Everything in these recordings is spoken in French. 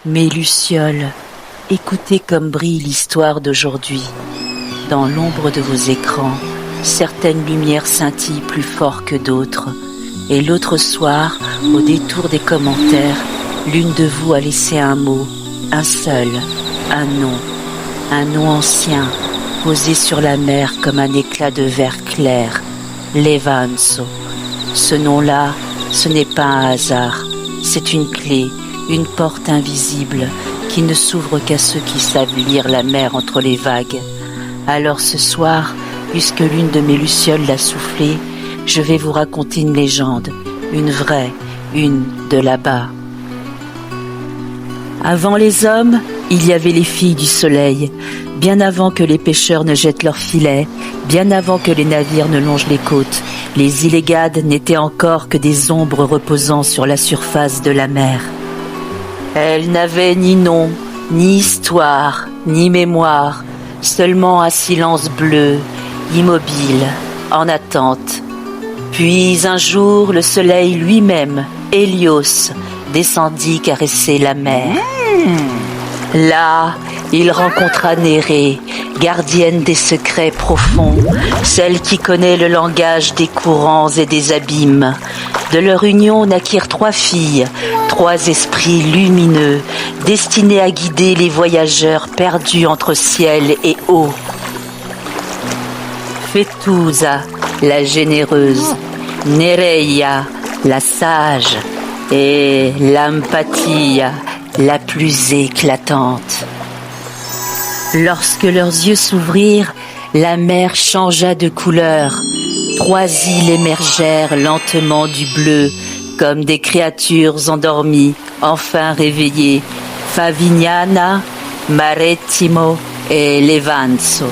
Mes lucioles, écoutez comme brille l'histoire d'aujourd'hui. Dans l'ombre de vos écrans, certaines lumières scintillent plus fort que d'autres. Et l'autre soir, au détour des commentaires, l'une de vous a laissé un mot, un seul, un nom ancien, posé sur la mer comme un éclat de verre clair, Levanzo. Ce nom-là, ce n'est pas un hasard, c'est une clé, une porte invisible qui ne s'ouvre qu'à ceux qui savent lire la mer entre les vagues. Alors ce soir, puisque l'une de mes lucioles l'a soufflé, je vais vous raconter une légende, une vraie, une de là-bas. Avant les hommes, il y avait les filles du soleil, bien avant que les pêcheurs ne jettent leurs filets, bien avant que les navires ne longent les côtes. Les Illegades n'étaient encore que des ombres reposant sur la surface de la mer. Elles n'avaient ni nom, ni histoire, ni mémoire, seulement un silence bleu, immobile, en attente. Puis un jour, le soleil lui-même, Hélios, descendit caresser la mer. Là, il rencontra Nérée, gardienne des secrets profonds, celle qui connaît le langage des courants et des abîmes. De leur union naquirent 3 filles, 3 esprits lumineux, destinés à guider les voyageurs perdus entre ciel et eau. Phétousa, la généreuse, Néréia, la sage, et Lampatia, la plus éclatante. Lorsque leurs yeux s'ouvrirent, la mer changea de couleur. 3 îles émergèrent lentement du bleu, comme des créatures endormies, enfin réveillées. Favignana, Marettimo et Levanzo.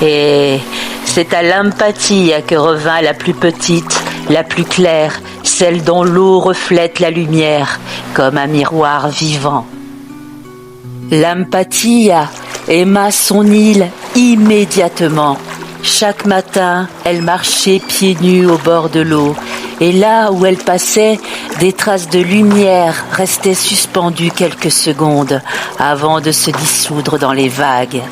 Et c'est à Lampatia que revint la plus petite, la plus claire, celle dont l'eau reflète la lumière, comme un miroir vivant. Lampatia aima son île immédiatement. Chaque matin, elle marchait pieds nus au bord de l'eau, et là où elle passait, des traces de lumière restaient suspendues quelques secondes avant de se dissoudre dans les vagues.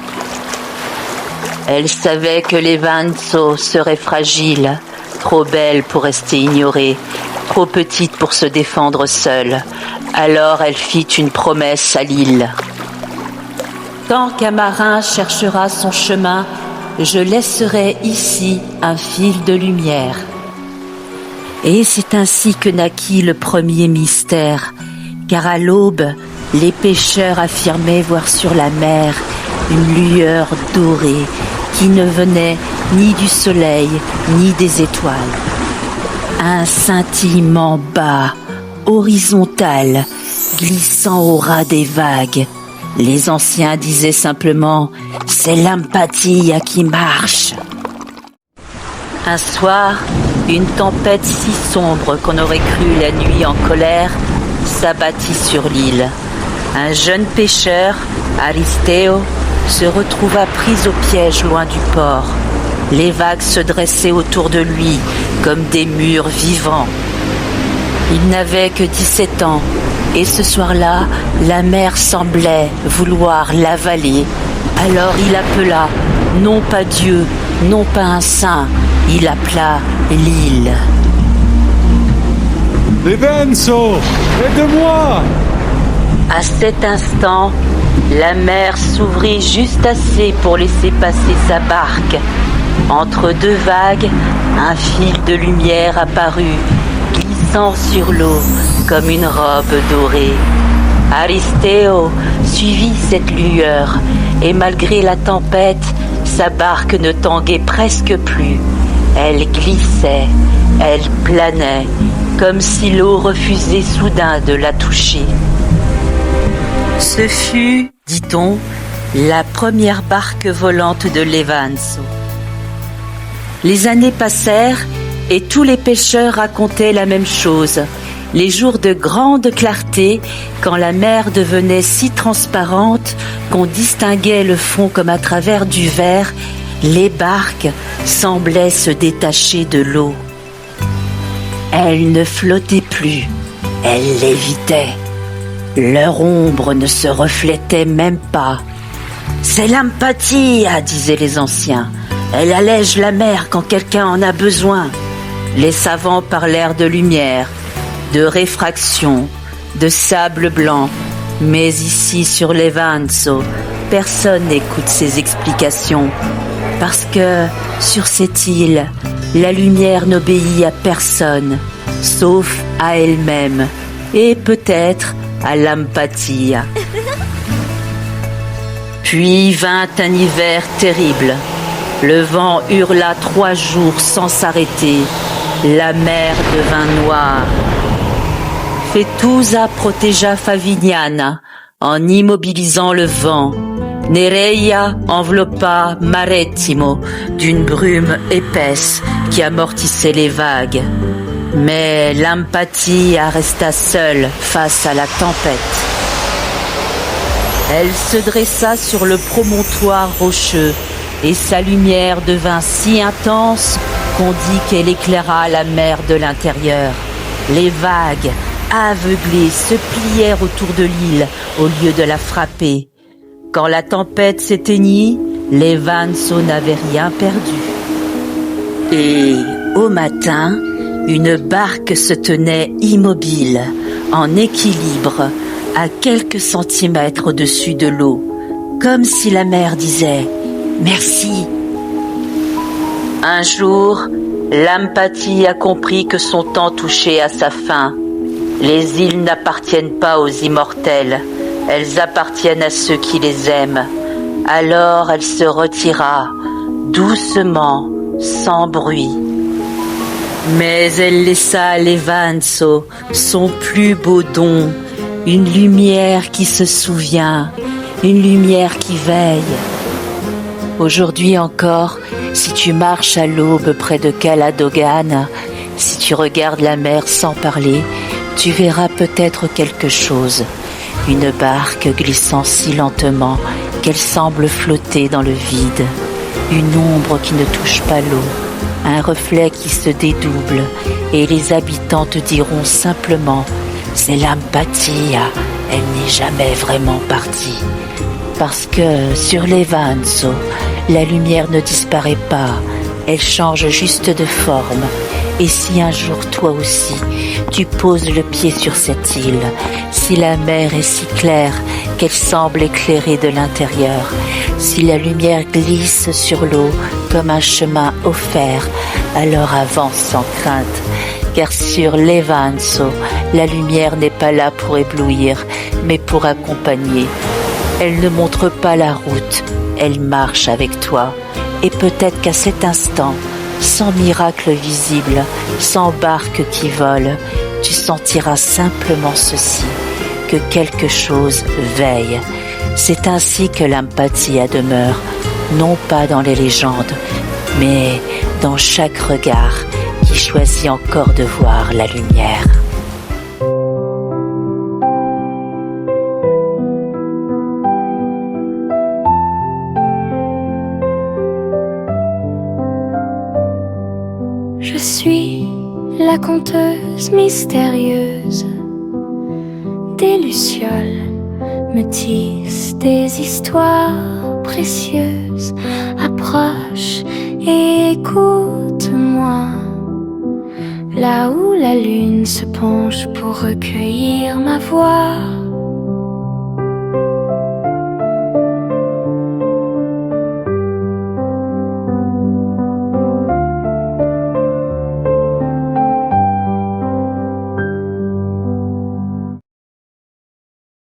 Elle savait que Levanzo serait fragile, trop belle pour rester ignorée, trop petite pour se défendre seule. Alors elle fit une promesse à l'île. Tant qu'un marin cherchera son chemin, je laisserai ici un fil de lumière. Et c'est ainsi que naquit le premier mystère, car à l'aube, les pêcheurs affirmaient voir sur la mer une lueur dorée qui ne venait ni du soleil ni des étoiles. Un scintillement bas, horizontal, glissant au ras des vagues. Les anciens disaient simplement « c'est Lampatia qui marche ». Un soir, une tempête si sombre qu'on aurait cru la nuit en colère s'abattit sur l'île. Un jeune pêcheur, Aristeo, se retrouva pris au piège loin du port. Les vagues se dressaient autour de lui comme des murs vivants. Il n'avait que 17 ans et ce soir-là, la mer semblait vouloir l'avaler. Alors il appela, non pas Dieu, non pas un saint, il appela l'île. Levanzo, aide-moi! À cet instant, la mer s'ouvrit juste assez pour laisser passer sa barque. Entre 2 vagues, un fil de lumière apparut, glissant sur l'eau comme une robe dorée. Aristeo suivit cette lueur et malgré la tempête, sa barque ne tanguait presque plus. Elle glissait, elle planait, comme si l'eau refusait soudain de la toucher. Ce fut, dit-on, la première barque volante de Levanzo. Les années passèrent et tous les pêcheurs racontaient la même chose. Les jours de grande clarté, quand la mer devenait si transparente qu'on distinguait le fond comme à travers du verre, les barques semblaient se détacher de l'eau. Elles ne flottaient plus, elles lévitaient. Leur ombre ne se reflétait même pas. « C'est l'empathie, disaient les anciens. Elle allège la mer quand quelqu'un en a besoin. » Les savants parlèrent de lumière, de réfraction, de sable blanc. Mais ici, sur Levanzo, personne n'écoute ces explications. Parce que, sur cette île, la lumière n'obéit à personne, sauf à elle-même, et peut-être à l'empathie. Puis vint un hiver terrible. Le vent hurla 3 jours sans s'arrêter. La mer devint noire. Fetusa protégea Favignana en immobilisant le vent. Nereia enveloppa Marettimo d'une brume épaisse qui amortissait les vagues. Mais l'Empathia resta seule face à la tempête. Elle se dressa sur le promontoire rocheux et sa lumière devint si intense qu'on dit qu'elle éclaira la mer de l'intérieur. Les vagues, aveuglées, se plièrent autour de l'île au lieu de la frapper. Quand la tempête s'éteignit, Levanzo n'avait rien perdu. Et au matin, une barque se tenait immobile, en équilibre, à quelques centimètres au-dessus de l'eau, comme si la mer disait « Merci ». Un jour, l'Empathie a compris que son temps touchait à sa fin. Les îles n'appartiennent pas aux immortels, elles appartiennent à ceux qui les aiment. Alors elle se retira, doucement, sans bruit. Mais elle laissa à Levanzo son plus beau don, une lumière qui se souvient, une lumière qui veille. Aujourd'hui encore, si tu marches à l'aube près de Caladogan, si tu regardes la mer sans parler, tu verras peut-être quelque chose. Une barque glissant si lentement qu'elle semble flotter dans le vide. Une ombre qui ne touche pas l'eau. Un reflet qui se dédouble. Et les habitants te diront simplement « C'est l'Empathia, elle n'est jamais vraiment partie. » Parce que sur Levanzo, la lumière ne disparaît pas. Elle change juste de forme. Et si un jour toi aussi, tu poses le pied sur cette île, si la mer est si claire qu'elle semble éclairer de l'intérieur, si la lumière glisse sur l'eau comme un chemin offert, alors avance sans crainte, car sur Levanzo, la lumière n'est pas là pour éblouir, mais pour accompagner. Elle ne montre pas la route, elle marche avec toi. Et peut-être qu'à cet instant, sans miracle visible, sans barque qui vole, tu sentiras simplement ceci, que quelque chose veille. C'est ainsi que l'Empathia demeure, non pas dans les légendes, mais dans chaque regard qui choisit encore de voir la lumière. Je suis la conteuse mystérieuse. Des lucioles me tissent des histoires précieuses. Approche et écoute-moi. Là où la lune se penche pour recueillir ma voix.